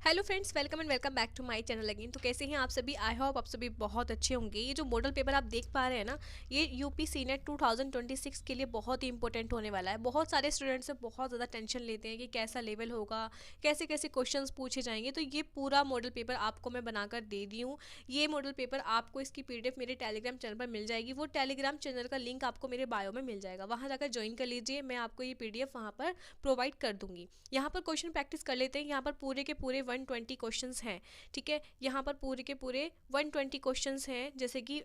Hello friends, welcome and welcome back to my channel again. तो कैसे हैं आप सभी? आई होप आप सभी बहुत अच्छे होंगे। ये जो मॉडल पेपर आप देख पा रहे हैं ना, ये यूपी सीनेट 2026 के लिए बहुत ही इंपॉर्टेंट होने वाला है। बहुत सारे स्टूडेंट्स से बहुत ज़्यादा टेंशन लेते हैं कि कैसा लेवल होगा, कैसे कैसे क्वेश्चंस पूछे जाएंगे। तो ये पूरा मॉडल पेपर आपको मैं बनाकर दे दी हूँ। ये मॉडल पेपर आपको इसकी PDF मेरे टेलीग्राम चैनल पर मिल जाएगी। वो टेलीग्राम चैनल का लिंक आपको मेरे बायो में मिल जाएगा, वहाँ जाकर ज्वाइन कर लीजिए। मैं आपको ये PDF वहाँ पर प्रोवाइड कर दूंगी। यहाँ पर क्वेश्चन प्रैक्टिस कर लेते हैं। यहाँ पर पूरे के पूरे 120 क्वेश्चंस हैं। ठीक है, यहाँ पर पूरे के पूरे 120 क्वेश्चंस हैं, जैसे कि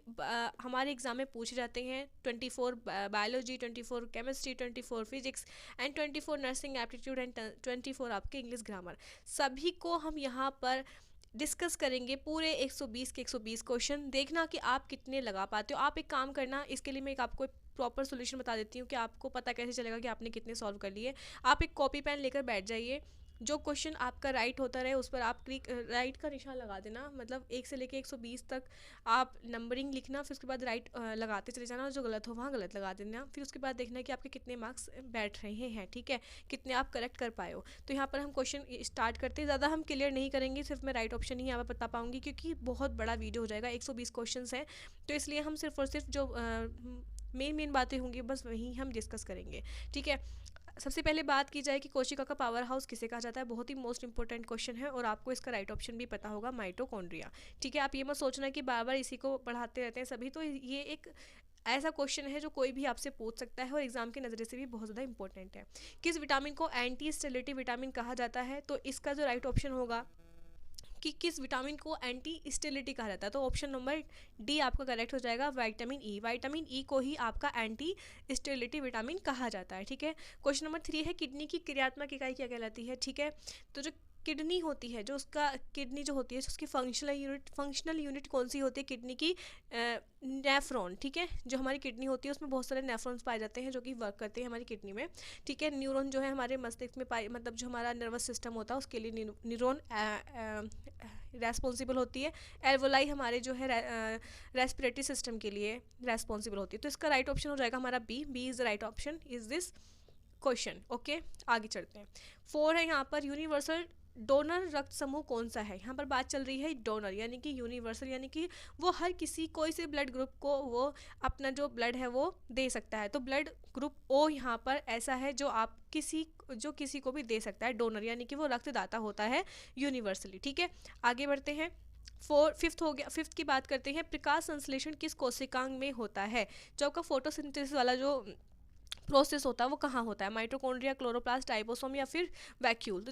हमारे एग्जाम में पूछे जाते हैं 24 biology, 24 chemistry, 24 physics and 24 nursing aptitude and 24 आपके इंग्लिश ग्रामर। सभी को हम यहाँ पर डिस्कस करेंगे। पूरे 120 के 120 क्वेश्चन। देखना कि आप कितने लगा पाते हो। आप एक काम करना, इसके लिए मैं एक आपको प्रॉपर सोल्यूशन बता देती हूँ कि आपको पता कैसे चलेगा कि आपने कितने सॉल्व कर लिए। आप एक कॉपी पेन लेकर बैठ जाइए। जो क्वेश्चन आपका राइट होता रहे उस पर आप क्लिक राइट का निशान लगा देना। मतलब 1 से लेकर 120 तक आप नंबरिंग लिखना, फिर उसके बाद राइट लगाते चले जाना, और जो गलत हो वहाँ गलत लगा देना। फिर उसके बाद देखना कि आपके कितने मार्क्स बैठ रहे हैं। ठीक है, कितने आप करेक्ट कर पाए हो। तो यहाँ पर हम क्वेश्चन स्टार्ट करते हैं। ज़्यादा हम क्लियर नहीं करेंगे, सिर्फ मैं राइट ऑप्शन ही यहाँ पर बता पाऊँगी, क्योंकि बहुत बड़ा वीडियो हो जाएगा। 120 क्वेश्चन हैं, तो इसलिए हम सिर्फ और सिर्फ जो मेन बातें होंगी बस वही हम डिस्कस करेंगे। ठीक है, सबसे पहले बात की जाए कि कोशिका का पावर हाउस किसे कहा जाता है। बहुत ही मोस्ट इंपॉर्टेंट क्वेश्चन है, और आपको इसका राइट ऑप्शन भी पता होगा, माइटोकॉन्ड्रिया। ठीक है, आप ये मत सोचना कि बार बार इसी को पढ़ाते रहते हैं सभी। तो ये एक ऐसा क्वेश्चन है जो कोई भी आपसे पूछ सकता है, और एग्जाम के नज़रिए से भी बहुत ज़्यादा इंपॉर्टेंट है। किस विटामिन को एंटी स्टेरिलिटी विटामिन कहा जाता है? तो इसका जो राइट ऑप्शन होगा कि किस विटामिन को एंटी स्टेरिलिटी कहा जाता है, तो ऑप्शन नंबर डी आपका करेक्ट हो जाएगा, विटामिन ई। विटामिन ई को ही आपका एंटी स्टेरिलिटी विटामिन कहा जाता है। ठीक है, क्वेश्चन नंबर 3 है, किडनी की क्रियात्मक इकाई क्या कहलाती है? ठीक है, तो जो किडनी होती है, जो उसका किडनी जो होती है, उसकी फंक्शनल यूनिट कौन सी होती है किडनी की? नेफ्रॉन। ठीक है, जो हमारी किडनी होती है उसमें बहुत सारे नेफ्रॉन्स पाए जाते हैं जो कि वर्क करते हैं हमारी किडनी में। ठीक है, न्यूरॉन जो है हमारे मस्तिष्क में पाए, मतलब जो हमारा नर्वस सिस्टम होता है उसके लिए न्यूरॉन रेस्पॉन्सिबल होती है। एल्वोलाई हमारे जो है रेस्पिरेटरी सिस्टम के लिए रेस्पॉन्सिबल होती है। तो इसका राइट ऑप्शन हो जाएगा हमारा B is the right option is this question. Okay, आगे चलते हैं। 4 है यहाँ पर, यूनिवर्सल डोनर रक्त समूह कौन सा है? यहाँ पर बात चल रही है डोनर यानी कि यूनिवर्सल, यानी कि वो हर किसी कोई से ब्लड ग्रुप को वो अपना जो ब्लड है वो दे सकता है। तो ब्लड ग्रुप ओ यहाँ पर ऐसा है जो आप किसी को भी दे सकता है। डोनर यानी कि वो रक्तदाता होता है यूनिवर्सली। ठीक है, आगे बढ़ते हैं। फिफ्थ हो गया। फिफ्थ की बात करते हैं, प्रकाश संश्लेषण किस कोशिकांग में होता है? जो आपका फोटोसिंथेसिस वाला जो प्रोसेस होता है वो कहाँ होता है? माइटोकॉन्ड्रिया, क्लोरोप्लास्ट, राइबोसोम या फिर वैक्यूल? तो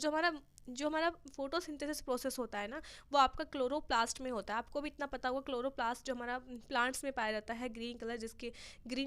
जो हमारा फोटोसिंथेसिस प्रोसेस होता है ना, वो आपका क्लोरोप्लास्ट में होता है। आपको भी इतना पता होगा, क्लोरोप्लास्ट जो हमारा प्लांट्स में पाया जाता है, ग्रीन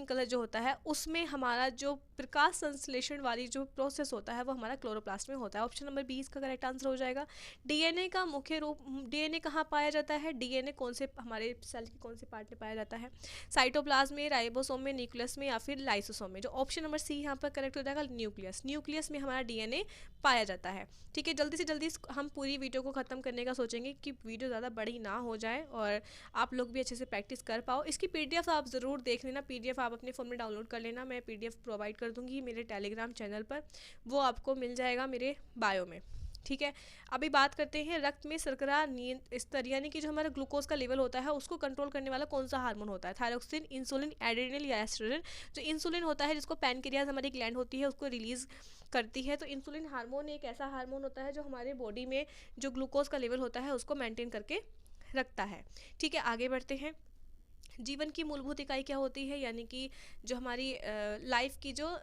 कलर जो होता है, उसमें हमारा जो प्रकाश संश्लेषण वाली जो प्रोसेस होता है वो हमारा क्लोरोप्लास्ट में होता है। ऑप्शन नंबर 20 का करेक्ट आंसर हो जाएगा। डीएनए का मुख्य रूप, डीएनए कहाँ पाया जाता है? डीएनए कौन से हमारे सेल के कौन से पार्ट में पाया जाता है? साइटोप्लाज्म में, राइबोसोम में, न्यूक्लियस में या फिर लाइसोसोम में? जो ऑप्शन नंबर सी यहाँ पर करेक्ट हो जाएगा, न्यूक्लियस में हमारा डीएनए पाया जाता है। ठीक है, जल्दी से जल्दी हम पूरी वीडियो को ख़त्म करने का सोचेंगे कि वीडियो ज़्यादा बड़ी ना हो जाए और आप लोग भी अच्छे से प्रैक्टिस कर पाओ। इसकी PDF आप ज़रूर देख लेना। PDF आप अपने फ़ोन में डाउनलोड कर लेना। मैं PDF प्रोवाइड कर दूँगी मेरे टेलीग्राम चैनल पर, वो आपको मिल जाएगा मेरे बायो में। ठीक है, अभी बात करते हैं रक्त में शर्करा स्तर यानी कि जो हमारा ग्लूकोज का लेवल होता है उसको कंट्रोल करने वाला कौन सा हार्मोन होता है? थायरोक्सिन, इंसुलिन, एड्रेनल या एस्ट्रोजन? जो इंसुलिन होता है, जिसको पैनक्रियाज हमारी ग्लैंड होती है उसको रिलीज करती है। तो इंसुलिन हार्मोन एक ऐसा हार्मोन होता है जो हमारे बॉडी में जो ग्लूकोज का लेवल होता है उसको मेंटेन करके रखता है। ठीक है, आगे बढ़ते हैं। जीवन की मूलभूत इकाई क्या होती है? यानी कि जो हमारी लाइफ की जो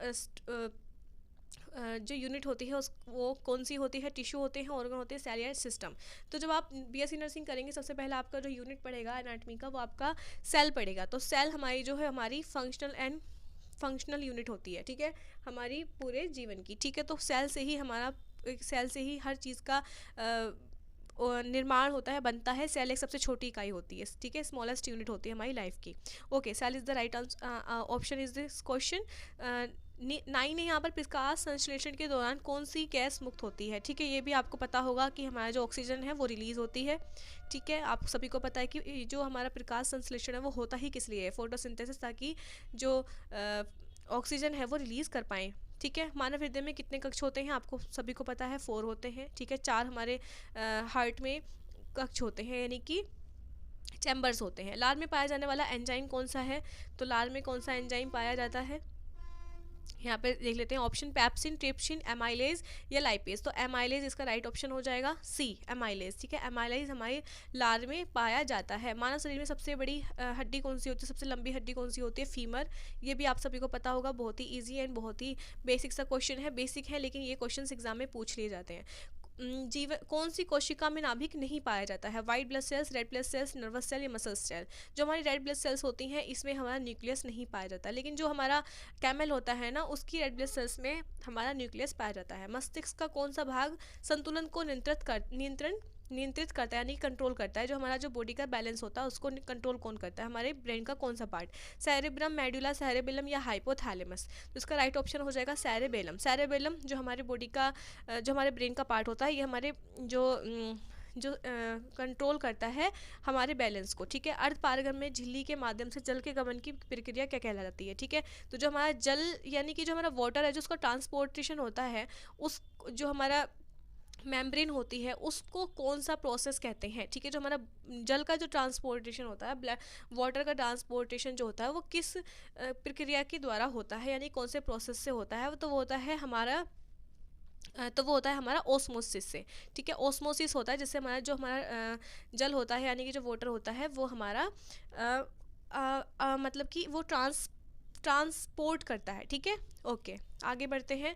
यूनिट होती है वो कौन सी होती है? टिश्यू होते हैं, ऑर्गन होते हैं, सेल या सिस्टम? तो जब आप BSc नर्सिंग करेंगे सबसे पहले आपका जो यूनिट पड़ेगा एनाटॉमी का वो आपका सेल पड़ेगा। तो सेल हमारी जो है हमारी फंक्शनल यूनिट होती है। ठीक है, हमारी पूरे जीवन की। ठीक है, तो सेल से ही हर चीज़ का निर्माण होता है, बनता है। सेल एक सबसे छोटी इकाई होती है। ठीक है, स्मॉलेस्ट यूनिट होती है हमारी लाइफ की। Okay, cell is the right option is this question. 9 है यहाँ पर, प्रकाश संश्लेषण के दौरान कौन सी गैस मुक्त होती है? ठीक है, ये भी आपको पता होगा कि हमारा जो ऑक्सीजन है वो रिलीज़ होती है। ठीक है, आप सभी को पता है कि जो हमारा प्रकाश संश्लेषण है वो होता ही किस लिए है? फोटोसिंथेसिस, ताकि जो ऑक्सीजन है वो रिलीज़ कर पाएँ ठीक है। मानव हृदय में कितने कक्ष होते हैं, आपको सभी को पता है 4 होते हैं, ठीक है। 4 हमारे हार्ट में कक्ष होते हैं, यानी कि चैम्बर्स होते हैं। लार में पाया जाने वाला एंजाइम कौन सा है, तो लार में कौन सा एंजाइम पाया जाता है, यहाँ पे देख लेते हैं ऑप्शन, पैप्सिन, ट्रिप्सिन, एमाइलेज या लाइपेज। तो एमाइलेज इसका राइट ऑप्शन हो जाएगा सी, एमाइलेज, ठीक है। एमाइलेज हमारे लार में पाया जाता है। मानव शरीर में सबसे बड़ी हड्डी कौन सी होती है, सबसे लंबी हड्डी कौन सी होती है, फीमर। ये भी आप सभी को पता होगा, बहुत ही ईजी एंड बहुत ही बेसिक सा क्वेश्चन है, बेसिक है लेकिन ये क्वेश्चन एग्जाम में पूछ लिए जाते हैं। जीव कौन सी कोशिका में नाभिक नहीं पाया जाता है, white blood cells, red blood cells, nervous cell या मसल सेल। जो हमारी रेड ब्लड सेल्स होती हैं इसमें हमारा न्यूक्लियस नहीं पाया जाता, लेकिन जो हमारा कैमल होता है ना उसकी रेड ब्लड सेल्स में हमारा न्यूक्लियस पाया जाता है। मस्तिष्क का कौन सा भाग संतुलन को नियंत्रित करता है, यानी कंट्रोल करता है। जो हमारा जो बॉडी का बैलेंस होता है उसको कंट्रोल कौन करता है, हमारे ब्रेन का कौन सा पार्ट, सेरेब्रम, मेडुला, सेरेबेलम या हाइपोथैलेमस। तो इसका राइट ऑप्शन हो जाएगा सेरेबेलम। सेरेबेलम जो हमारे बॉडी का जो हमारे ब्रेन का पार्ट होता है, ये हमारे जो कंट्रोल करता है हमारे बैलेंस को, ठीक है। अर्ध पारगम में झिल्ली के माध्यम से जल के गमन की प्रक्रिया क्या कहलाती है, ठीक है। तो जो हमारा जल यानी कि जो हमारा वाटर है जो उसका ट्रांसपोर्टेशन होता है, उस जो हमारा मेम्ब्रेन होती है उसको कौन सा प्रोसेस कहते हैं, ठीक है। जो हमारा जल का जो ट्रांसपोर्टेशन होता है, ब्लड वाटर का ट्रांसपोर्टेशन जो होता है वो किस प्रक्रिया के द्वारा होता है, यानी कौन से प्रोसेस से होता है, तो वो होता है हमारा ओस्मोसिस से, ठीक है। ओस्मोसिस होता है जिससे हमारा जो हमारा जल होता है यानी कि जो वाटर होता है वो हमारा मतलब कि वो ट्रांसपोर्ट करता है, ठीक है। ओके, आगे बढ़ते हैं।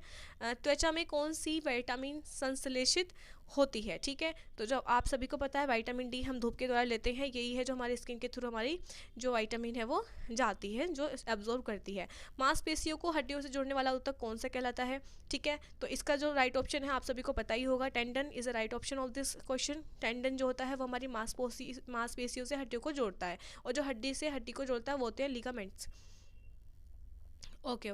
त्वचा में कौन सी विटामिन संश्लेषित होती है, ठीक है। तो जो आप सभी को पता है विटामिन डी हम धूप के द्वारा लेते हैं, यही है जो हमारी स्किन के थ्रू हमारी जो विटामिन है वो जाती है, जो एब्जॉर्ब करती है। मांसपेशियों को हड्डियों से जोड़ने वाला ऊतक कौन सा कहलाता है, ठीक है। तो इसका जो राइट ऑप्शन है आप सभी को पता ही होगा, tendon is the right option of this question. Tendon जो होता है वो हमारी मांसपेशियों से हड्डियों को जोड़ता है, और जो हड्डी से हड्डी को जोड़ता है वो होते हैं लिगामेंट्स। ओके,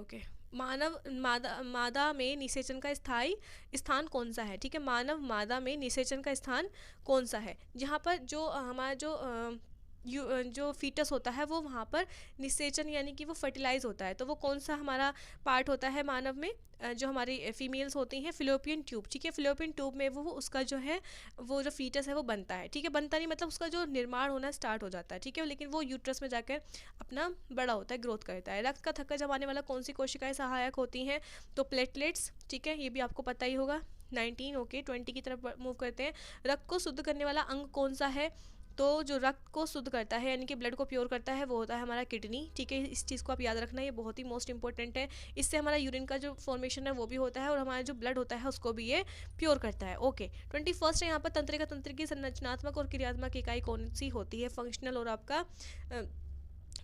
मादा में निषेचन का स्थान कौन सा है, ठीक है। मानव मादा में निषेचन का स्थान कौन सा है, जहाँ पर जो हमारा जो फीटस होता है वो वहाँ पर निषेचन यानी कि वो फर्टिलाइज होता है। तो वो कौन सा हमारा पार्ट होता है मानव में, जो हमारी फीमेल्स होती हैं, फिलोपियन ट्यूब, ठीक है। फिलोपियन ट्यूब में वो उसका जो है वो जो फीटस है वो बनता है, ठीक है। बनता नहीं मतलब उसका जो निर्माण होना स्टार्ट हो जाता है, ठीक है, लेकिन वो यूट्रस में जाकर अपना बड़ा होता है, ग्रोथ करता है। रक्त का थक्का जमाने वाला कौन सी कोशिकाएं सहायक होती हैं, तो प्लेटलेट्स, ठीक है, ये भी आपको पता ही होगा। 19 ओके 20 की तरफ मूव करते हैं। रक्त को शुद्ध करने वाला अंग कौन सा है, तो जो रक्त को शुद्ध करता है यानी कि ब्लड को प्योर करता है वो होता है हमारा किडनी, ठीक है। इस चीज़ को आप याद रखना, ये बहुत ही मोस्ट इंपॉर्टेंट है। इससे हमारा यूरिन का जो फॉर्मेशन है वो भी होता है, और हमारा जो ब्लड होता है उसको भी ये प्योर करता है। ओके, 21 है यहाँ पर। तंत्र की संरचनात्मक और क्रियात्मक इकाई कौन सी होती है, फंक्शनल और आपका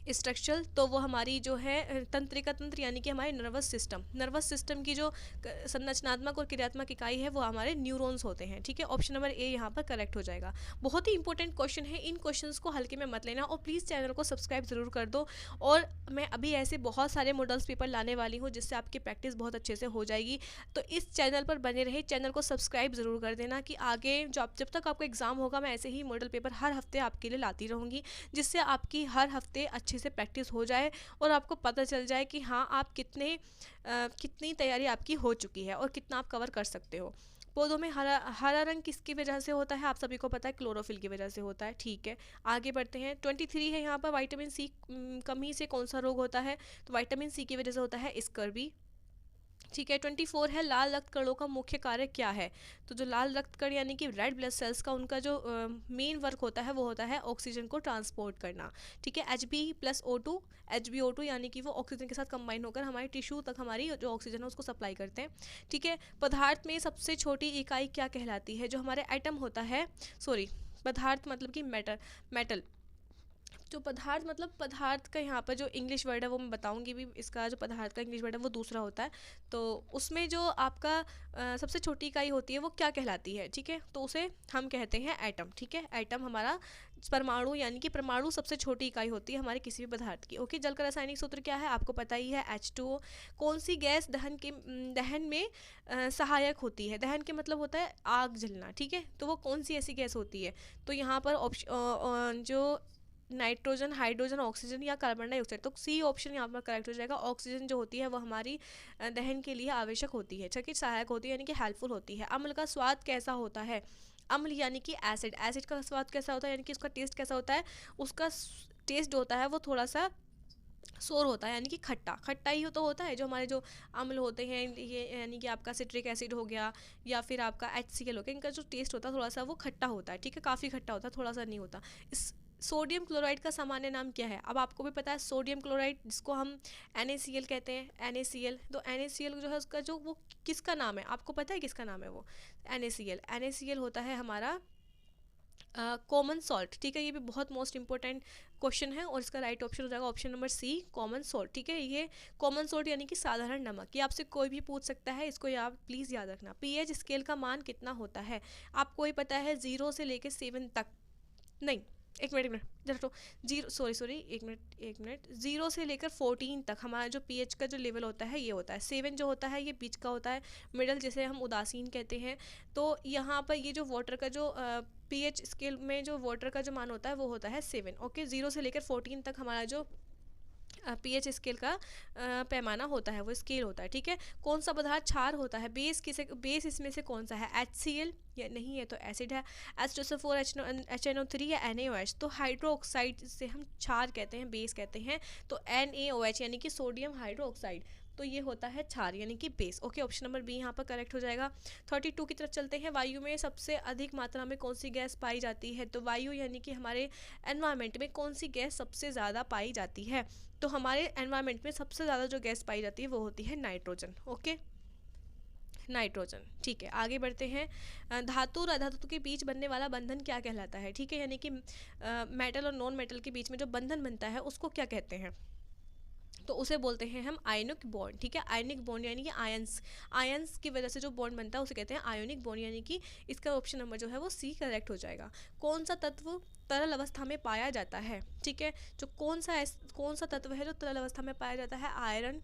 स्ट्रक्चरल। तो वो हमारी जो है तंत्रिका तंत्र यानी कि हमारे नर्वस सिस्टम की जो संरचनात्मक और क्रियात्मक इकाई है वो हमारे न्यूरॉन्स होते हैं, ठीक है। ऑप्शन नंबर ए यहाँ पर करेक्ट हो जाएगा। बहुत ही इंपॉर्टेंट क्वेश्चन है, इन क्वेश्चंस को हल्के में मत लेना, और प्लीज़ चैनल को सब्सक्राइब ज़रूर कर दो। और मैं अभी ऐसे बहुत सारे मॉडल्स पेपर लाने वाली हूँ जिससे आपकी प्रैक्टिस बहुत अच्छे से हो जाएगी। तो इस चैनल पर बने रहे, चैनल को सब्सक्राइब ज़रूर कर देना कि आगे जब तक आपका एग्ज़ाम होगा मैं ऐसे ही मॉडल पेपर हर हफ्ते आपके लिए लाती रहूँगी, जिससे आपकी हर हफ्ते अच्छे से प्रैक्टिस हो जाए और आपको पता चल जाए कि हाँ आप कितनी तैयारी आपकी हो चुकी है और कितना आप कवर कर सकते हो। पौधों में हरा रंग किसकी वजह से होता है, आप सभी को पता है क्लोरोफिल की वजह से होता है, ठीक है। आगे बढ़ते हैं। 23 है यहाँ पर। विटामिन सी कमी से कौन सा रोग होता है, तो विटामिन सी की वजह से होता है स्कर्वी, ठीक है। 24 है। लाल रक्त कणों का मुख्य कार्य क्या है, तो जो लाल रक्त कण यानी कि रेड ब्लड सेल्स का उनका जो मेन वर्क होता है वो होता है ऑक्सीजन को ट्रांसपोर्ट करना, ठीक है। HbO2 यानी कि वो ऑक्सीजन के साथ कंबाइन होकर हमारे टिश्यू तक हमारी जो ऑक्सीजन है उसको सप्लाई करते हैं, ठीक है। पदार्थ में सबसे छोटी इकाई क्या कहलाती है, जो हमारे एटम होता है, पदार्थ मतलब कि मेटल। जो पदार्थ का यहाँ पर जो इंग्लिश वर्ड है वो मैं बताऊंगी भी, इसका जो पदार्थ का इंग्लिश वर्ड है वो दूसरा होता है। तो उसमें जो आपका सबसे छोटी इकाई होती है वो क्या कहलाती है, ठीक है, तो उसे हम कहते हैं एटम, ठीक है। एटम हमारा परमाणु यानी कि परमाणु सबसे छोटी इकाई होती है हमारे किसी भी पदार्थ की। ओके, जल का रासायनिक सूत्र क्या है, आपको पता ही है, H2O। कौन सी गैस दहन में सहायक होती है, दहन के मतलब होता है आग जलना, ठीक है, तो वो कौन सी ऐसी गैस होती है, तो यहाँ पर जो नाइट्रोजन, हाइड्रोजन, ऑक्सीजन या कार्बन डाइऑक्साइड। तो सी ऑप्शन यहाँ पर करेक्ट हो जाएगा। ऑक्सीजन जो होती है वो हमारी दहन के लिए आवश्यक होती है, ठीक है, सहायक होती है यानी कि हेल्पफुल होती है। अम्ल का स्वाद कैसा होता है? अम्ल यानी कि एसिड, एसिड का स्वाद कैसा होता है यानी कि उसका टेस्ट कैसा होता है? उसका टेस्ट होता है वो थोड़ा सा सोर होता है यानी कि खट्टा, खट्टा ही तो होता है। जो हमारे जो अम्ल होते हैं ये यानी कि आपका सिट्रिक एसिड हो गया या फिर आपका HCl हो गया, इनका जो टेस्ट होता है थोड़ा सा वो खट्टा होता है, ठीक है, काफ़ी खट्टा होता है, थोड़ा सा नहीं होता। इस सोडियम क्लोराइड का सामान्य नाम क्या है? अब आपको भी पता है सोडियम क्लोराइड जिसको हम NaCl कहते हैं, NaCl। तो NaCl जो है उसका जो वो किसका नाम है? आपको पता है किसका नाम है वो? NaCl, NaCl होता है हमारा कॉमन सॉल्ट, ठीक है। ये भी बहुत मोस्ट इंपॉर्टेंट क्वेश्चन है और इसका राइट ऑप्शन हो जाएगा option number C, common salt, ठीक है। ये कॉमन सॉल्ट यानी कि साधारण नमक, ये आपसे कोई भी पूछ सकता है, इसको आप प्लीज़ याद रखना। पीएच स्केल का मान कितना होता है? आपको ही पता है 0 से लेकर 7 तक, नहीं एक मिनट जरा तो, जीरो सॉरी एक मिनट 0 से लेकर 14 तक हमारा जो पीएच का जो लेवल होता है ये होता है। 7 जो होता है ये बीच का होता है, मिडल जिसे हम उदासीन कहते हैं। तो यहाँ पर ये जो वाटर का जो पीएच स्केल में जो वाटर का जो मान होता है वो होता है 7, ओके। 0 से लेकर 14 तक हमारा जो पीएच स्केल का पैमाना होता है वो स्केल होता है, ठीक है। कौन सा पदार्थ क्षार होता है? बेस इसमें से कौन सा है? HCl या नहीं है तो एसिड है, H2SO4, HNO3 या NaOH। तो हाइड्रो ऑक्साइड से हम क्षार कहते हैं, बेस कहते हैं। तो NaOH यानी कि सोडियम हाइड्रो ऑक्साइड, तो ये होता है क्षार यानी कि base, okay. Option number B यहाँ पर करेक्ट हो जाएगा। 32 की तरफ चलते हैं। वायु में सबसे अधिक मात्रा में कौन सी गैस पाई जाती है? तो वायु यानी कि हमारे एनवायरनमेंट में कौन सी गैस सबसे ज़्यादा पाई जाती है? तो हमारे एनवायरनमेंट में सबसे ज़्यादा जो गैस पाई जाती है वो होती है नाइट्रोजन, ओके, नाइट्रोजन, ठीक है। आगे बढ़ते हैं। धातु और अधातु के बीच बनने वाला बंधन क्या कहलाता है? ठीक है, यानी कि मेटल और नॉन मेटल के बीच में जो बंधन बनता है उसको क्या कहते हैं? तो उसे बोलते हैं हम आयनिक बॉन्ड, ठीक है। आयनिक बॉन्ड यानी कि आयंस, आयंस की वजह से जो बॉन्ड बनता है उसे कहते हैं आयोनिक बॉन्ड, यानी कि इसका ऑप्शन नंबर जो है वो सी करेक्ट हो जाएगा। कौन सा तत्व तरल अवस्था में पाया जाता है? ठीक है, जो कौन सा तत्व है जो तरल अवस्था में पाया जाता है? आयरन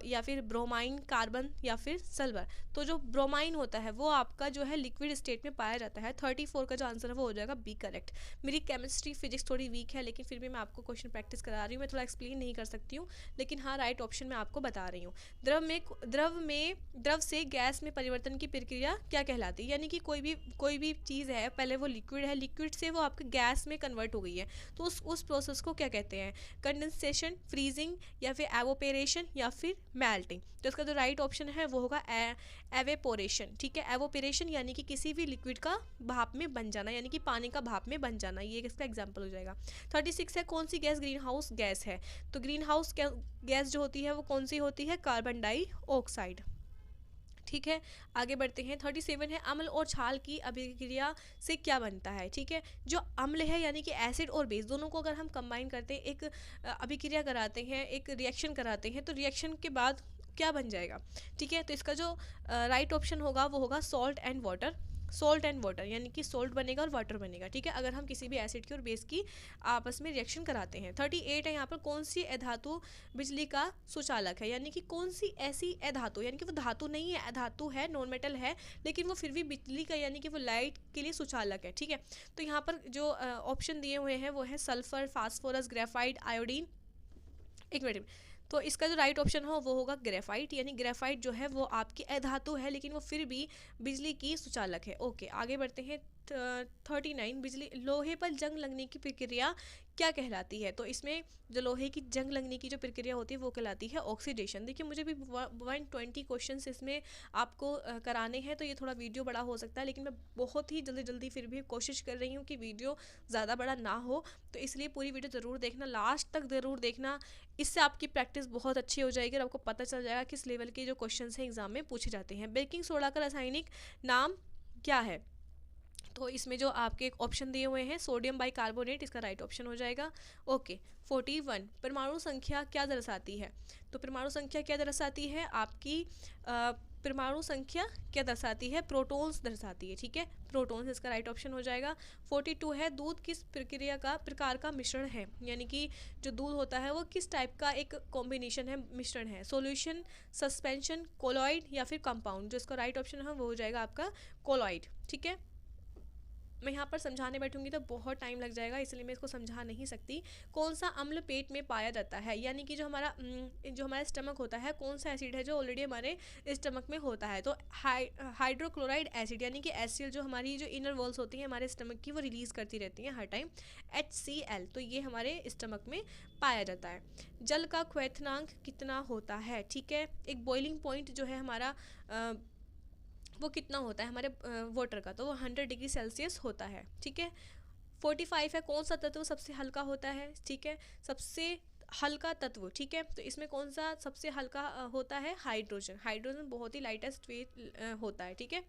या फिर ब्रोमाइन, कार्बन या फिर सल्फर। तो जो ब्रोमाइन होता है वो आपका जो है लिक्विड स्टेट में पाया जाता है। 34 का जो आंसर है वो हो जाएगा बी करेक्ट। मेरी केमिस्ट्री फिजिक्स थोड़ी वीक है लेकिन फिर भी मैं आपको क्वेश्चन प्रैक्टिस करा रही हूँ, मैं थोड़ा एक्सप्लेन नहीं कर सकती हूँ लेकिन हाँ राइट ऑप्शन मैं आपको बता रही हूँ। द्रव से गैस में परिवर्तन की प्रक्रिया क्या कहलाती है? यानी कि कोई भी चीज़ है, पहले वो लिक्विड है, लिक्विड से वो आपके गैस में कन्वर्ट हो गई है, तो उस प्रोसेस को क्या कहते हैं? कंडेंसेशन, फ्रीजिंग या फिर एवोपेरेशन या फिर मेल्टिंग। तो इसका जो राइट ऑप्शन है वो होगा एवेपोरेशन, ठीक है। एवोपेरेशन यानी कि किसी भी लिक्विड का भाप में बन जाना, यानी कि पानी का भाप में बन जाना, ये इसका एग्जांपल हो जाएगा। 36 है, कौन सी गैस ग्रीन हाउस गैस है? तो ग्रीन हाउस गैस जो होती है वो कौन सी होती है? कार्बन डाइऑक्साइड, ठीक है। आगे बढ़ते हैं। 37 है, अम्ल और क्षार की अभिक्रिया से क्या बनता है? ठीक है, जो अम्ल है यानी कि एसिड और बेस दोनों को अगर हम कंबाइन करते हैं, एक अभिक्रिया कराते हैं, एक रिएक्शन कराते हैं, तो रिएक्शन के बाद क्या बन जाएगा? ठीक है, तो इसका जो राइट ऑप्शन होगा वो होगा salt and water, salt and water, यानी कि सॉल्ट बनेगा और वाटर बनेगा, ठीक है, अगर हम किसी भी एसिड की और बेस की आपस में रिएक्शन कराते हैं। 38 है यहाँ पर, कौन सी अधातु बिजली का सुचालक है? यानी कि कौन सी ऐसी अधातु, यानी कि वो धातु नहीं है, अधातु है, नॉन मेटल है, लेकिन वो फिर भी बिजली का यानी कि वो लाइट के लिए सुचालक है, ठीक है। तो यहाँ पर जो ऑप्शन दिए हुए हैं वो है सल्फर, फास्फोरस, ग्रेफाइट, आयोडीन। एक मिनट, तो इसका जो राइट ऑप्शन हो वो होगा ग्रेफाइट, यानी ग्रेफाइट जो है वो आपकी अधातु है लेकिन वो फिर भी बिजली की सुचालक है, ओके। आगे बढ़ते हैं। 39, बिजली लोहे पर जंग लगने की प्रक्रिया क्या कहलाती है? तो इसमें जो लोहे की जंग लगने की जो प्रक्रिया होती है वो कहलाती है ऑक्सीडेशन। देखिए मुझे भी 120 क्वेश्चन इसमें आपको कराने हैं तो ये थोड़ा वीडियो बड़ा हो सकता है, लेकिन मैं बहुत ही जल्दी फिर भी कोशिश कर रही हूँ कि वीडियो ज़्यादा बड़ा ना हो, तो इसलिए पूरी वीडियो ज़रूर देखना, लास्ट तक ज़रूर देखना, इससे आपकी प्रैक्टिस बहुत अच्छी हो जाएगी और आपको पता चल जाएगा किस लेवल के जो क्वेश्चन हैं एग्जाम में पूछे जाते हैं। बेकिंग सोडा का रासायनिक नाम क्या है? तो इसमें जो आपके ऑप्शन दिए हुए हैं सोडियम बाइकार्बोनेट, इसका राइट ऑप्शन हो जाएगा, ओके। 41, परमाणु संख्या क्या दर्शाती है? तो परमाणु संख्या क्या दर्शाती है आपकी? परमाणु संख्या क्या दर्शाती है? प्रोटॉन्स दर्शाती है, ठीक है, प्रोटॉन्स इसका राइट ऑप्शन हो जाएगा। 42 है, दूध किस प्रकार का मिश्रण है? यानी कि जो दूध होता है वो किस टाइप का एक कॉम्बिनेशन है, मिश्रण है? सॉल्यूशन, सस्पेंशन, कोलॉइड या फिर कंपाउंड। जो इसका राइट ऑप्शन है वो हो जाएगा आपका कोलॉइड, ठीक है। मैं यहाँ पर समझाने बैठूंगी तो बहुत टाइम लग जाएगा, इसलिए मैं इसको समझा नहीं सकती। कौन सा अम्ल पेट में पाया जाता है, यानी कि जो हमारा स्टमक होता है, कौन सा एसिड है जो ऑलरेडी हमारे स्टमक में होता है। तो हाइड्रोक्लोराइड एसिड, यानी कि एसिड जो हमारी जो इनर वॉल्स होती हैं हमारे स्टमक की, वो रिलीज़ करती रहती हैं हर टाइम, HCl। तो ये हमारे स्टमक में पाया जाता है। जल का क्वथनांक कितना होता है, ठीक है। एक बॉइलिंग पॉइंट जो है हमारा वो कितना होता है हमारे वाटर का, तो वो 100 डिग्री सेल्सियस होता है, ठीक है। 45 है, कौन सा तत्व सबसे हल्का होता है, ठीक है। सबसे हल्का तत्व, ठीक है। तो इसमें कौन सा सबसे हल्का होता है, हाइड्रोजन। हाइड्रोजन बहुत ही लाइटेस्ट वेट होता है, ठीक है।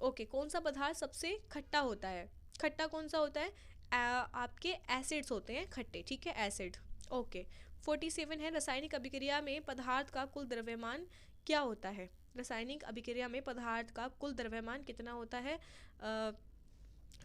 ओके, कौन सा पदार्थ सबसे खट्टा होता है, खट्टा कौन सा होता है, आपके एसिड्स होते हैं खट्टे, ठीक है, एसिड। ओके। 47 है, रासायनिक अभिक्रिया में पदार्थ का कुल द्रव्यमान क्या होता है। रासायनिक अभिक्रिया में पदार्थ का कुल द्रव्यमान कितना होता है,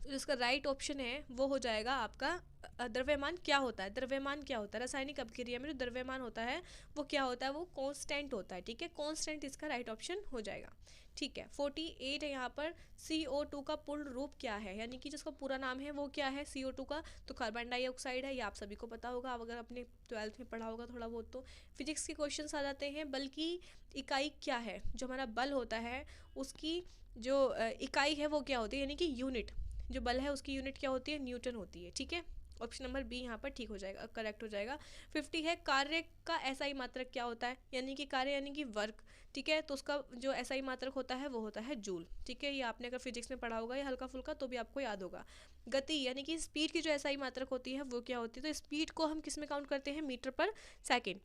जिसका राइट ऑप्शन है वो हो जाएगा आपका द्रव्यमान क्या होता है, द्रव्यमान क्या होता है रासायनिक अभिक्रिया में, जो द्रव्यमान होता है वो क्या होता है, वो कांस्टेंट होता है, ठीक है। कांस्टेंट इसका राइट ऑप्शन हो जाएगा, ठीक है। 48 है यहाँ पर, CO2 का पूर्ण रूप क्या है, यानी कि जिसका पूरा नाम है वो क्या है CO2 का, तो कार्बन डाइऑक्साइड है। ये आप सभी को पता होगा, अगर आपने 12th में पढ़ा होगा थोड़ा बहुत। तो फिजिक्स के क्वेश्चन आ जाते हैं। बल की इकाई क्या है, जो हमारा बल होता है उसकी जो इकाई है वो क्या होती है, यानी कि यूनिट, जो बल है उसकी यूनिट क्या होती है, न्यूटन होती है, ठीक है। ऑप्शन नंबर बी यहाँ पर ठीक हो जाएगा, करेक्ट हो जाएगा। 50 है, कार्य का SI मात्रक क्या होता है, यानी कि कार्य यानी कि वर्क, ठीक है। तो उसका जो SI मात्रक होता है वो होता है जूल, ठीक है। ये आपने अगर फिजिक्स में पढ़ा होगा या हल्का फुल्का तो भी आपको याद होगा। गति यानी कि स्पीड की जो SI मात्रक होती है वो क्या होती है, तो स्पीड को हम किस में काउंट करते हैं, मीटर पर सेकेंड।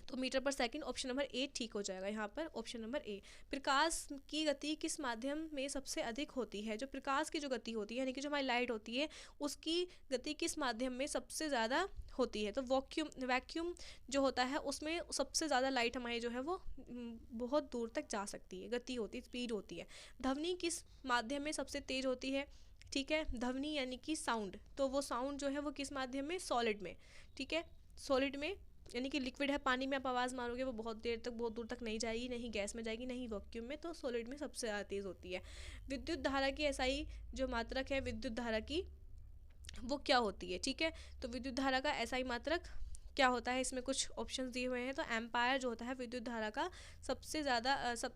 तो मीटर पर सेकंड, ऑप्शन नंबर ए ठीक हो जाएगा यहाँ पर, ऑप्शन नंबर ए। प्रकाश की गति किस माध्यम में सबसे अधिक होती है, जो प्रकाश की जो गति होती है यानी कि जो हमारी लाइट होती है उसकी गति किस माध्यम में सबसे ज़्यादा होती है, तो वैक्यूम जो होता है उसमें सबसे ज़्यादा लाइट हमारी जो है वो बहुत दूर तक जा सकती है, गति होती है, स्पीड होती है। ध्वनि किस माध्यम में सबसे तेज होती है, ठीक है। ध्वनि यानी कि साउंड, तो वो साउंड जो है वो किस माध्यम में, सॉलिड में, ठीक है। सॉलिड में यानी कि लिक्विड है, पानी में आप आवाज़ मारोगे वो बहुत देर तक, बहुत दूर तक नहीं जाएगी, नहीं गैस में जाएगी, नहीं वैक्यूम में, तो सॉलिड में सबसे ज़्यादा तेज़ होती है। विद्युत धारा की SI जो मात्रक है विद्युत धारा की वो क्या होती है, ठीक है। तो विद्युत धारा का SI मात्रक क्या होता है, इसमें कुछ ऑप्शंस दिए हुए हैं। तो एम्पायर जो होता है विद्युत धारा का सबसे ज़्यादा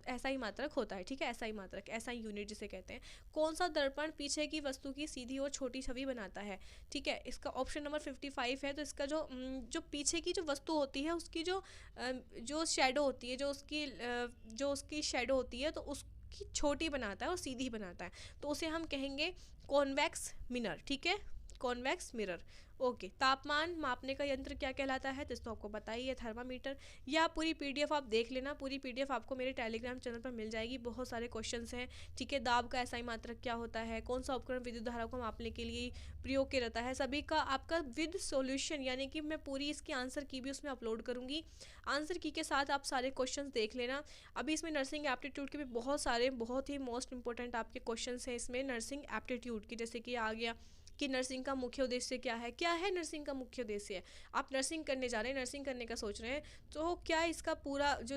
SI मात्रक होता है, ठीक है। SI मात्रक, SI यूनिट जिसे कहते हैं। कौन सा दर्पण पीछे की वस्तु की सीधी और छोटी छवि बनाता है, ठीक है। इसका ऑप्शन नंबर 55 है। तो इसका जो पीछे की जो वस्तु होती है उसकी जो शेडो होती है, जो उसकी शेडो होती है तो उसकी छोटी बनाता है और सीधी बनाता है, तो उसे हम कहेंगे कॉन्वेक्स मिरर, ठीक है, कॉन्वेक्स मिरर। ओके। तापमान मापने का यंत्र क्या कहलाता है, तो इसको आपको पता ही है, थर्मामीटर। या पूरी PDF आप देख लेना, पूरी PDF आपको मेरे टेलीग्राम चैनल पर मिल जाएगी, बहुत सारे क्वेश्चंस हैं, ठीक है। दाब का SI मात्रक क्या होता है, कौन सा उपकरण विद्युत धारा को मापने के लिए प्रयोग किया जाता है, सभी का आपका विद सॉल्यूशन, यानी कि मैं पूरी इसकी आंसर की भी उसमें अपलोड करूँगी। आंसर की के साथ आप सारे क्वेश्चन देख लेना। अभी इसमें नर्सिंग एप्टीट्यूड के भी बहुत सारे, बहुत ही मोस्ट इंपॉर्टेंट आपके क्वेश्चन हैं इसमें नर्सिंग एप्टीट्यूड की, जैसे कि आ गया कि नर्सिंग का मुख्य उद्देश्य क्या है, क्या है नर्सिंग का मुख्य उद्देश्य है। आप नर्सिंग करने जा रहे हैं, नर्सिंग करने का सोच रहे हैं, तो क्या इसका पूरा जो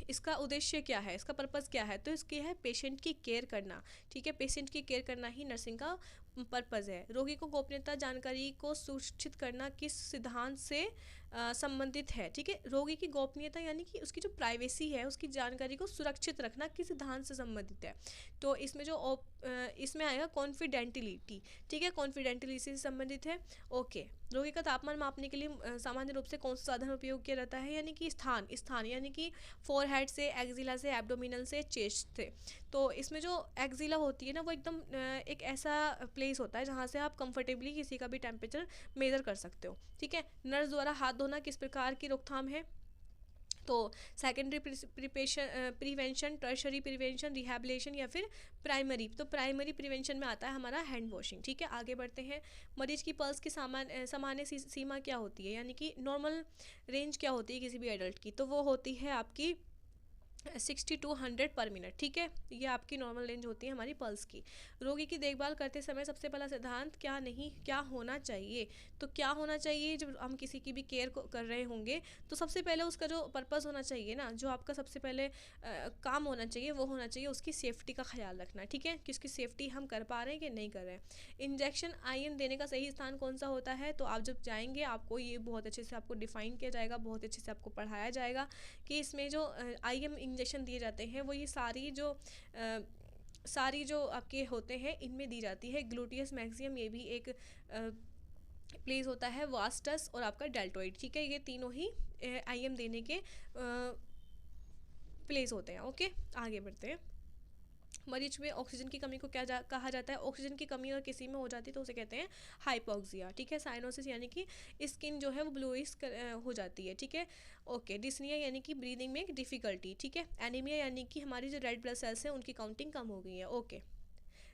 इसका उद्देश्य क्या है, इसका पर्पज़ क्या है, तो इसकी है पेशेंट की केयर करना, ठीक है। पेशेंट की केयर करना ही नर्सिंग का पर्पज़ है। रोगी को गोपनीयता जानकारी को सुरक्षित करना किस सिद्धांत से संबंधित है, ठीक है। रोगी की गोपनीयता यानी कि उसकी जो प्राइवेसी है, उसकी जानकारी को सुरक्षित रखना किस सिद्धांत से संबंधित है, तो इसमें इसमें आएगा कॉन्फिडेंटिलिटी, ठीक है, कॉन्फिडेंटिलिटी से संबंधित है। ओके। रोगी का तापमान मापने के लिए सामान्य रूप से कौन सा साधन उपयोग किया जाता है, यानी कि स्थान यानी कि फोरहेड से, एक्जिला से, एब्डोमिनल से, चेस्ट से। तो इसमें जो एक्जिला होती है ना वो एकदम एक ऐसा प्लेस होता है जहाँ से आप कंफर्टेबली किसी का भी टेम्परेचर मेज़र कर सकते हो, ठीक है। नर्स द्वारा हाथ धोना किस प्रकार की रोकथाम है, तो secondary prevention, tertiary prevention, rehabilitation या फिर प्राइमरी। तो प्राइमरी प्रिवेंशन में आता है हमारा हैंड वॉशिंग, ठीक है। आगे बढ़ते हैं। मरीज की पल्स की सामान्य सीमा क्या होती है, यानी कि नॉर्मल रेंज क्या होती है किसी भी एडल्ट की, तो वो होती है आपकी 60 to 100 पर मिनट, ठीक है। ये आपकी नॉर्मल रेंज होती है हमारी पल्स की। रोगी की देखभाल करते समय सबसे पहला सिद्धांत क्या होना चाहिए। तो क्या होना चाहिए, जब हम किसी की भी केयर कर रहे होंगे तो सबसे पहले उसका जो पर्पज़ होना चाहिए ना, जो आपका सबसे पहले काम होना चाहिए वो होना चाहिए उसकी सेफ्टी का ख्याल रखना, ठीक है, कि उसकी सेफ्टी हम कर पा रहे हैं कि नहीं कर रहे हैं। इंजेक्शन आयन देने का सही स्थान कौन सा होता है, तो आप जब जाएंगे आपको ये बहुत अच्छे से आपको डिफाइन किया जाएगा, बहुत अच्छे से आपको पढ़ाया जाएगा कि इसमें जो IM इंजेक्शन दिए जाते हैं वो ये सारी जो आपके होते हैं इनमें दी जाती है। ग्लूटियस मैक्सिमम ये भी एक प्लेस होता है, वास्टस और आपका डेल्टोइड, ठीक है, ये तीनों ही IM देने के प्लेस होते हैं। ओके, आगे बढ़ते हैं। मरीज में ऑक्सीजन की कमी को कहा जाता है। ऑक्सीजन की कमी अगर किसी में हो जाती है तो उसे कहते हैं हाइपोक्सिया, ठीक है। साइनोसिस यानी कि स्किन जो है वो ब्लूइश हो जाती है, ठीक है। ओके, डिस्निया यानी कि ब्रीदिंग में डिफ़िकल्टी, ठीक है। एनीमिया यानी कि हमारी जो रेड ब्लड सेल्स हैं उनकी काउंटिंग कम हो गई है। ओके,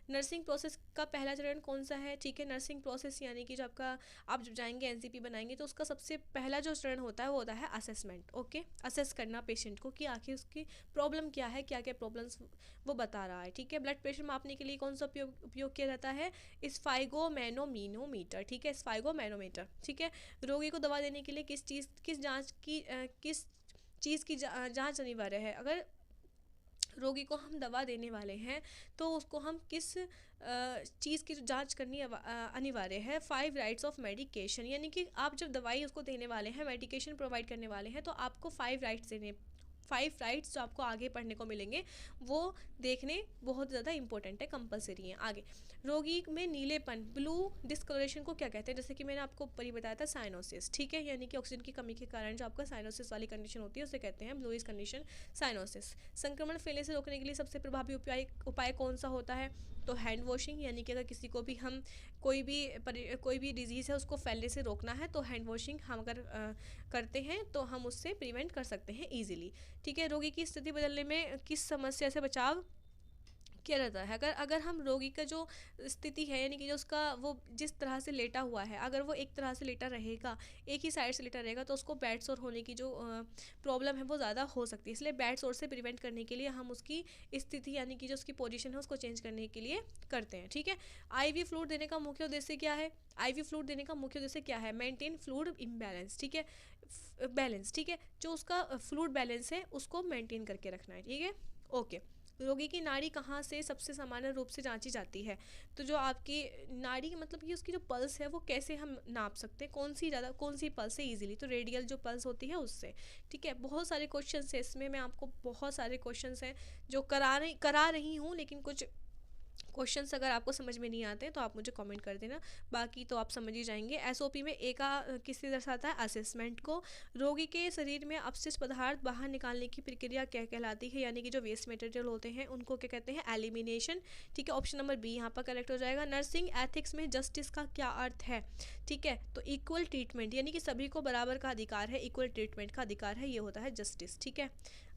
नर्सिंग प्रोसेस का पहला चरण कौन सा है, ठीक है। नर्सिंग प्रोसेस यानी कि जो आप जब जाएंगे NCP बनाएंगे तो उसका सबसे पहला जो चरण होता है वो होता है असेसमेंट। ओके, असेस करना पेशेंट को कि आखिर उसकी प्रॉब्लम क्या है, क्या क्या प्रॉब्लम्स वो बता रहा है, ठीक है। ब्लड प्रेशर मापने के लिए कौन सा उपयोग किया जाता है, स्फाइगोमैनोमीटर, ठीक है, स्फाइगोमैनोमीटर, ठीक है। रोगी को दवा देने के लिए किस चीज़ की जाँच अनिवार्य है। अगर रोगी को हम दवा देने वाले हैं तो उसको हम किस चीज़ की जांच करनी अनिवार्य है। 5 राइट्स ऑफ मेडिकेशन, यानी कि आप जब दवाई उसको देने वाले हैं, मेडिकेशन प्रोवाइड करने वाले हैं, तो आपको 5 राइट्स जो आपको आगे पढ़ने को मिलेंगे वो देखने बहुत ज़्यादा इंपॉर्टेंट है, कंपलसरी है। आगे, रोगी में नीलेपन, ब्लू डिस्कलरेशन को क्या कहते हैं, जैसे कि मैंने आपको ऊपर ही बताया था साइनोसिस, ठीक है, यानी कि ऑक्सीजन की कमी के कारण जो आपका साइनोसिस वाली कंडीशन होती है उसे कहते हैं ब्लूइश कंडीशन, साइनोसिस। संक्रमण फैलने से रोकने के लिए सबसे प्रभावी उपाय कौन सा होता है, तो हैंड वॉशिंग, यानी कि अगर किसी को भी हम कोई भी डिजीज़ है उसको फैलने से रोकना है तो हैंड वॉशिंग हम अगर करते हैं तो हम उससे प्रिवेंट कर सकते हैं ईजिली, ठीक है। रोगी की स्थिति बदलने में किस समस्या से बचाव किया जाता है। अगर हम रोगी का जो स्थिति है, यानी कि जो उसका वो जिस तरह से लेटा हुआ है, अगर वो एक तरह से लेटा रहेगा, एक ही साइड से लेटा रहेगा, तो उसको बेड सोर होने की जो प्रॉब्लम है वो ज़्यादा हो सकती है। इसलिए बेड सोर से प्रिवेंट करने के लिए हम उसकी स्थिति यानी कि जो उसकी पोजीशन है उसको चेंज करने के लिए करते हैं, ठीक है। IV फ्लूइड देने का मुख्य उद्देश्य क्या है, IV फ्लूइड देने का मुख्य उद्देश्य क्या है, मेंटेन फ्लूइड इम्बैलेंस, ठीक है, बैलेंस, ठीक है, जो उसका फ्लूइड बैलेंस है उसको मेंटेन करके रखना है, ठीक है। ओके, रोगी की नाड़ी कहाँ से सबसे सामान्य रूप से जांची जाती है, तो जो आपकी नाड़ी मतलब कि उसकी जो पल्स है वो कैसे हम नाप सकते हैं, कौन सी पल्स है इजीली, तो रेडियल जो पल्स होती है उससे, ठीक है। बहुत सारे क्वेश्चन है इसमें, मैं आपको बहुत सारे क्वेश्चन हैं जो करा रही हूँ, लेकिन कुछ क्वेश्चंस अगर आपको समझ में नहीं आते तो आप मुझे कमेंट कर देना, बाकी तो आप समझ ही जाएंगे। SOP में ए का किससे दर्शाता है, असेसमेंट को। रोगी के शरीर में अपशिष्ट पदार्थ बाहर निकालने की प्रक्रिया क्या कहलाती है, यानी कि जो वेस्ट मटेरियल होते हैं उनको क्या कहते हैं, एलिमिनेशन, ठीक है। ऑप्शन नंबर बी यहाँ पर करेक्ट हो जाएगा। नर्सिंग एथिक्स में जस्टिस का क्या अर्थ है, ठीक है, तो इक्वल ट्रीटमेंट, यानी कि सभी को बराबर का अधिकार है, इक्वल ट्रीटमेंट का अधिकार है, ये होता है जस्टिस, ठीक है।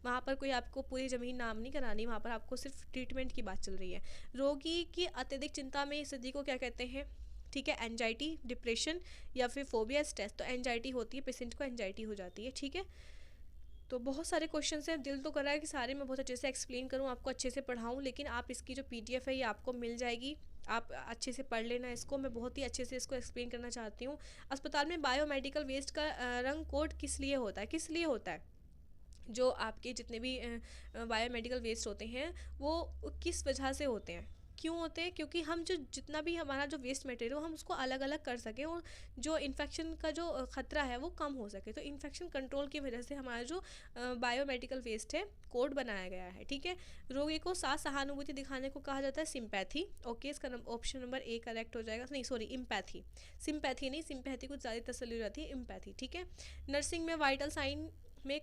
वहाँ पर कोई आपको पूरी ज़मीन नाम नहीं करानी, वहाँ पर आपको सिर्फ ट्रीटमेंट की बात चल रही है। रोगी की अत्यधिक चिंता में इस स्थिति को क्या कहते हैं, ठीक है, एंजाइटी, डिप्रेशन या फिर फोबिया, स्ट्रेस। तो एंजाइटी होती है, पेशेंट को एंजाइटी हो जाती है, ठीक है। तो बहुत सारे क्वेश्चन हैं, दिल तो कर रहा है कि सारे मैं बहुत अच्छे से एक्सप्लेन करूँ, आपको अच्छे से पढ़ाऊँ, लेकिन आप इसकी जो PDF है ये आपको मिल जाएगी, आप अच्छे से पढ़ लेना इसको, मैं बहुत ही अच्छे से इसको एक्सप्लेन करना चाहती हूँ। अस्पताल में बायोमेडिकल वेस्ट का रंग कोड किस लिए होता है, जो आपके जितने भी बायोमेडिकल वेस्ट होते हैं वो किस वजह से होते हैं, क्यों होते हैं, क्योंकि हम जितना भी हमारा जो वेस्ट मटेरियल हम उसको अलग अलग कर सकें और जो इन्फेक्शन का जो ख़तरा है वो कम हो सके। तो इन्फेक्शन कंट्रोल की वजह से हमारा जो बायोमेडिकल वेस्ट है कोड बनाया गया है, ठीक है। रोगी को साथ सहानुभूति दिखाने को कहा जाता है सिंपैथी। ओके, इसका ऑप्शन नंबर ए करेक्ट हो जाएगा, नहीं सॉरी, इम्पैथी, सिंपैथी नहीं, सिंपैथी कुछ ज़्यादा तसल्ली हो जाती है, इम्पैथी, ठीक है। नर्सिंग में वाइटल साइन में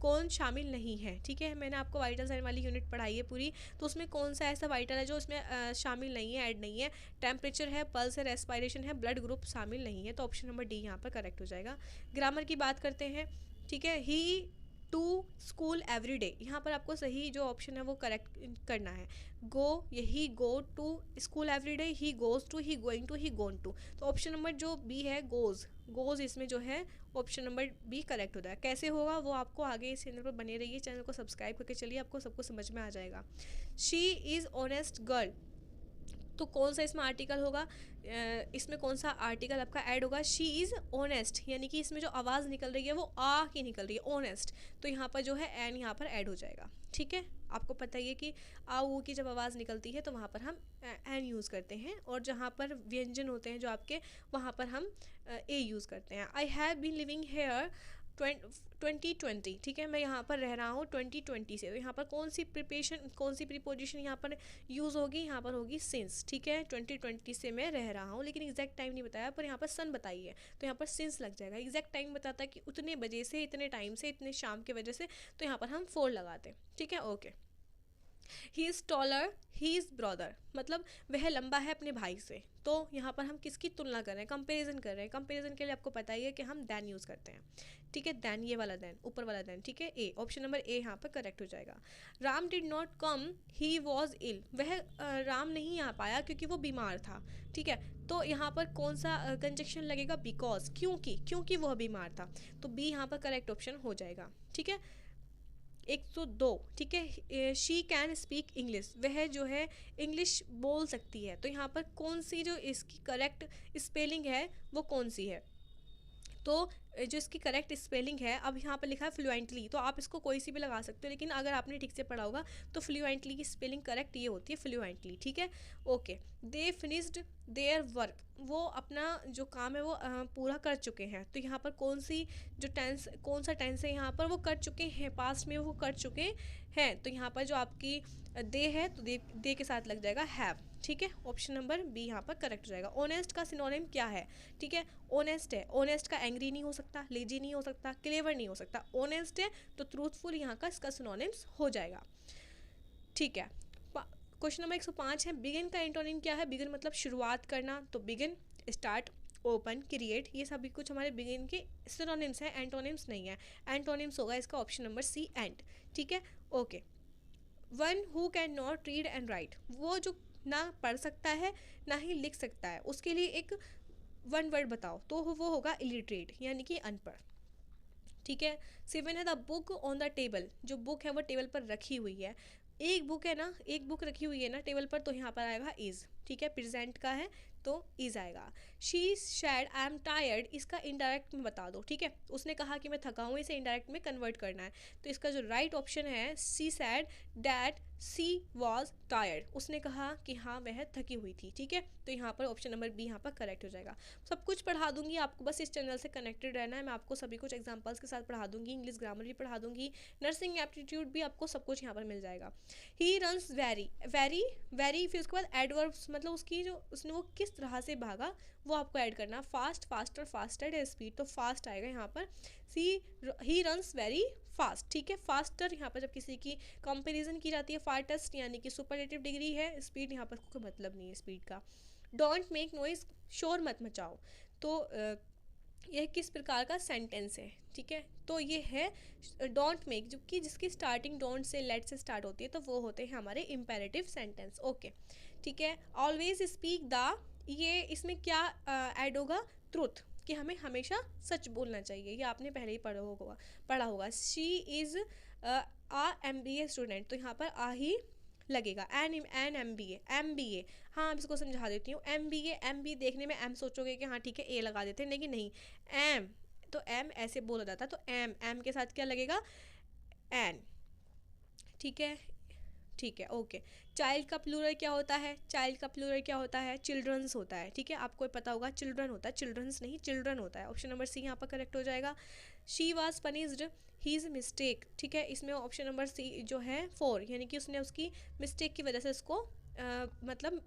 कौन शामिल नहीं है, ठीक है, मैंने आपको वाइटल साइन वाली यूनिट पढ़ाई है पूरी, तो उसमें कौन सा ऐसा वाइटल है जो उसमें शामिल नहीं है, ऐड नहीं है, टेम्परेचर है, पल्स है, रेस्पिरेशन है, ब्लड ग्रुप शामिल नहीं है, तो ऑप्शन नंबर डी यहाँ पर करेक्ट हो जाएगा। ग्रामर की बात करते हैं, ठीक है। ही टू स्कूल एवरी डे, यहाँ पर आपको सही जो ऑप्शन है वो करेक्ट करना है। गो, यही go to school every day, he goes to, he going to, he gone to. तो ऑप्शन नंबर जो बी है गोज़, गोज़ इसमें जो है ऑप्शन नंबर बी करेक्ट होता है। कैसे होगा वो आपको आगे इस चैनल पर बने रहिए, चैनल को सब्सक्राइब करके चलिए, आपको सब कुछ समझ में आ जाएगा। शी इज़ ऑनेस्ट गर्ल, तो कौन सा इसमें आर्टिकल होगा, इसमें कौन सा आर्टिकल आपका ऐड होगा, शी इज़ ऑनेस्ट, यानी कि इसमें जो आवाज़ निकल रही है वो आ की निकल रही है, ऑनेस्ट, तो यहाँ पर जो है एन यहाँ पर ऐड हो जाएगा। ठीक है, आपको पता ही है कि आ ऊ की जब आवाज़ निकलती है तो वहाँ पर हम एन यूज़ करते हैं, और जहाँ पर व्यंजन होते हैं जो आपके, वहाँ पर हम ए यूज़ करते हैं। I have been living here 2020, ठीक है, मैं यहाँ पर रह रहा हूँ 2020 से, तो यहाँ पर कौन सी प्रिपरेशन, कौन सी प्रीपोजिशन यहाँ पर यूज़ होगी, यहाँ पर होगी सिंस। ठीक है, 2020 से मैं रह रहा हूँ, लेकिन एग्जैक्ट टाइम नहीं बताया, पर यहाँ पर सन बताई है, तो यहाँ पर सिंस लग जाएगा। एग्जैक्ट टाइम बताता है कि उतने बजे से, इतने टाइम से, इतने शाम के वजह से, तो यहाँ पर हम फोर लगाते हैं। ठीक है, okay. He is taller, he is brother, मतलब वह लंबा है अपने भाई से, तो यहाँ पर हम किसकी तुलना कर रहे हैं, कंपैरिजन कर रहे हैं। कंपैरिजन के लिए आपको पता ही है कि हम दैन यूज़ करते हैं। ठीक है, दैन, ये वाला दैन, ऊपर वाला दैन। ठीक है, ए, ऑप्शन नंबर ए यहाँ पर करेक्ट हो जाएगा। Ram did not come, he was ill, वह राम नहीं आ पाया क्योंकि वो बीमार था। ठीक है, तो यहाँ पर कौन सा कंजक्शन लगेगा, बिकॉज, क्योंकि, क्योंकि वह बीमार था, तो बी यहाँ पर करेक्ट ऑप्शन हो जाएगा। ठीक है, 102। ठीक है, शी कैन स्पीक इंग्लिश, वह जो है इंग्लिश बोल सकती है, तो यहाँ पर कौन सी जो इसकी करेक्ट स्पेलिंग है वो कौन सी है, तो जो इसकी करेक्ट स्पेलिंग है, अब यहाँ पर लिखा है फ्लुएंटली, तो आप इसको कोई सी भी लगा सकते हो, लेकिन अगर आपने ठीक से पढ़ा होगा तो फ्लुएंटली की स्पेलिंग करेक्ट ये होती है, फ्लुएंटली। ठीक है, okay. They finished their work, वो अपना जो काम है वो पूरा कर चुके हैं, तो यहाँ पर कौन सी जो टेंस, कौन सा टेंस है, यहाँ पर वो कर चुके हैं, पास्ट में वो कर चुके हैं, तो यहाँ पर जो आपकी दे है तो दे के साथ लग जाएगा हैव। ठीक है, ऑप्शन नंबर बी यहाँ पर करेक्ट हो जाएगा। ऑनेस्ट का सिनोनिम क्या है, ठीक है, ऑनेस्ट है, ऑनेस्ट का एंग्री नहीं हो सकता, लेजी नहीं हो सकता, क्लेवर नहीं हो सकता, ऑनेस्ट है तो ट्रूथफुल यहाँ का इसका सिनोनिम्स हो जाएगा। ठीक है, क्वेश्चन नंबर 105 है, बिगिन का एंटोनिम क्या है, बिगिन मतलब शुरुआत करना, तो बिगिन, स्टार्ट, ओपन, क्रिएट, ये सभी कुछ हमारे बिगिन के सिनोनिम्स हैं, एंटोनिम्स नहीं है। एंटोनिम्स होगा इसका ऑप्शन नंबर सी, एंड। ठीक है, okay. One who can not read and right, वो जो ना पढ़ सकता है ना ही लिख सकता है, उसके लिए एक वन वर्ड बताओ, तो वो होगा इलिटरेट, यानी कि अनपढ़। ठीक है, 7 है the book on the table, जो बुक है वो टेबल पर रखी हुई है, एक बुक है ना, एक बुक रखी हुई है ना टेबल पर, तो यहाँ पर आएगा इज़। ठीक है, प्रेजेंट का है तो इज़ आएगा। She said I am tired, इसका इनडायरेक्ट में बता दो। ठीक है, उसने कहा कि मैं थका हूँ, इसे इनडायरेक्ट में कन्वर्ट करना है, तो इसका जो राइट ऑप्शन है, she said that she was tired, उसने कहा कि हाँ वह थकी हुई थी। ठीक है, तो यहाँ पर ऑप्शन नंबर बी यहाँ पर करेक्ट हो जाएगा। सब कुछ पढ़ा दूंगी आपको, बस इस चैनल से कनेक्टेड रहना है, मैं आपको सभी कुछ एग्जांपल्स के साथ पढ़ा दूंगी, इंग्लिश ग्रामर भी पढ़ा दूंगी, नर्सिंग एप्टीट्यूड भी आपको सब कुछ यहाँ पर मिल जाएगा। He runs very, very very, फिर उसके बाद एडवर्ब्स, मतलब उसकी जो उसने वो किस तरह से भागा वो आपको ऐड करना, फास्ट, फास्टर, फास्टेड है स्पीड, तो फास्ट आएगा यहाँ पर। He runs very fast. ठीक है, फास्टर यहाँ पर जब किसी की कंपैरिजन की जाती है, फास्टेस्ट यानी कि सुपरलेटिव डिग्री है, स्पीड यहाँ पर कोई मतलब नहीं है स्पीड का। डोंट मेक नॉइज, शोर मत मचाओ, तो यह किस प्रकार का सेंटेंस है। ठीक है, तो ये है डोंट मेक, जो कि जिसकी स्टार्टिंग डोंट से, लेट से स्टार्ट होती है, तो वो होते हैं हमारे इम्पेरेटिव सेंटेंस। ओके, ठीक है। ऑलवेज स्पीक द, ये इसमें क्या ऐड होगा, ट्रुथ, कि हमें हमेशा सच बोलना चाहिए, ये आपने पहले ही पढ़ा होगा। She is a MBA student, तो यहाँ पर आ ही लगेगा, एन MBA। हाँ, अब इसको समझा देती हूँ। MBA देखने में एम सोचोगे कि हाँ ठीक है ए लगा देते हैं, लेकिन नहीं, एम, तो एम ऐसे बोला जाता है, तो एम के साथ क्या लगेगा, एन। ठीक है, ठीक है, ओके। चाइल्ड का प्लूरल क्या होता है, चाइल्ड का प्लूरल क्या होता है, चिल्ड्रंस होता है। ठीक है, आपको पता होगा चिल्ड्रन होता है, चिल्ड्रंस नहीं चिल्ड्रन होता है, ऑप्शन नंबर सी यहाँ पर करेक्ट हो जाएगा। She was punished his mistake. ठीक है, इसमें ऑप्शन नंबर सी जो है 4, यानी कि उसने उसकी मिस्टेक की वजह से उसको मतलब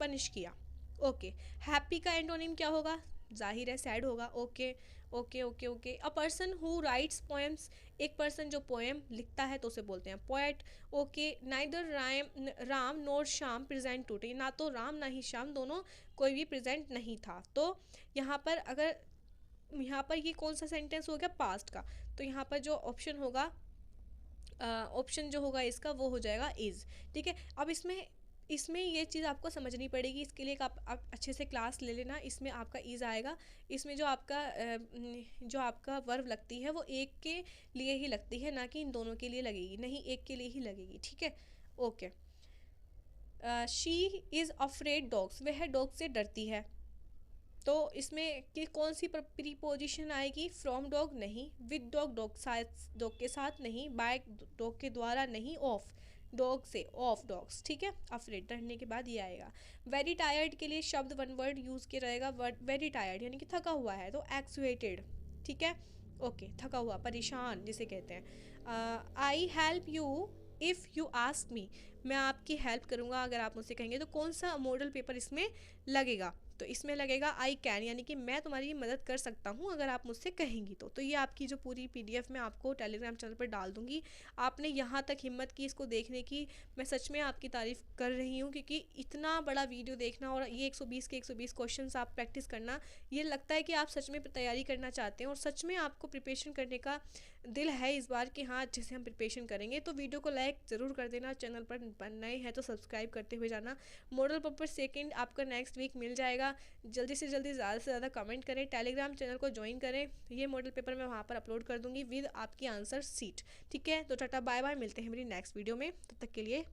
पनिश किया। ओके, हैप्पी का एंटोनिम क्या होगा, जाहिर है सैड होगा। Okay okay okay okay. A person who rights poems, एक पर्सन जो पोएम लिखता है तो उसे बोलते हैं पोएट। ओके, नाइदर राम नोर श्याम प्रेजेंट टुडे, ना तो राम ना ही श्याम दोनों कोई भी प्रेजेंट नहीं था, तो यहाँ पर अगर यहाँ पर ये कौन सा सेंटेंस हो गया, पास्ट का, तो यहाँ पर जो ऑप्शन होगा ऑप्शन जो होगा इसका वो हो जाएगा इज़। ठीक है, अब इसमें इसमें ये चीज़ आपको समझनी पड़ेगी, इसके लिए आप अच्छे से क्लास ले लेना। इसमें आपका इज़ आएगा, इसमें जो आपका वर्ब लगती है वो एक के लिए ही लगती है, ना कि इन दोनों के लिए लगेगी, नहीं एक के लिए ही लगेगी। ठीक है, okay. She is afraid dogs, वह डॉग से डरती है। तो इसमें कि कौन सी प्रीपोजिशन आएगी, फ्रॉम डॉग नहीं, विद डॉग डॉग साथ, डॉग के साथ नहीं, बाय डॉग के द्वारा नहीं, ऑफ डॉग से, ऑफ डॉग्स। ठीक है, अफ्रेड डरने के बाद ये आएगा। वेरी टायर्ड के लिए शब्द वन वर्ड यूज़ किया रहेगा, वर्ड वेरी टायर्ड यानी कि थका हुआ है, तो एक्सुएटेड। ठीक है, ओके, थका हुआ, परेशान जिसे कहते हैं। I help you if you ask me, मैं आपकी हेल्प करूँगा अगर आप मुझसे कहेंगे। तो कौन सा मॉडल पेपर इसमें लगेगा, तो इसमें लगेगा आई कैन, यानी कि मैं तुम्हारी मदद कर सकता हूँ अगर आप मुझसे कहेंगी तो ये आपकी जो पूरी पीडीएफ मैं आपको टेलीग्राम चैनल पर डाल दूँगी। आपने यहाँ तक हिम्मत की इसको देखने की, मैं सच में आपकी तारीफ़ कर रही हूँ, क्योंकि इतना बड़ा वीडियो देखना और ये 120 के 120 क्वेश्चन आप प्रैक्टिस करना, ये लगता है कि आप सच में तैयारी करना चाहते हैं और सच में आपको प्रिपरेशन करने का दिल है इस बार कि हाँ अच्छे से हम प्रिपरेशन करेंगे। तो वीडियो को लाइक ज़रूर कर देना, चैनल पर नए हैं तो सब्सक्राइब करते हुए जाना। मॉडल पेपर सेकंड आपका नेक्स्ट वीक मिल जाएगा। जल्दी से जल्दी ज़्यादा से ज़्यादा कमेंट करें, टेलीग्राम चैनल को ज्वाइन करें। ये मॉडल पेपर मैं वहाँ पर अपलोड कर दूँगी विद आपकी आंसर सीट। ठीक है, तो टाटा बाय बाय, मिलते हैं मेरी नेक्स्ट वीडियो में, तब तक के लिए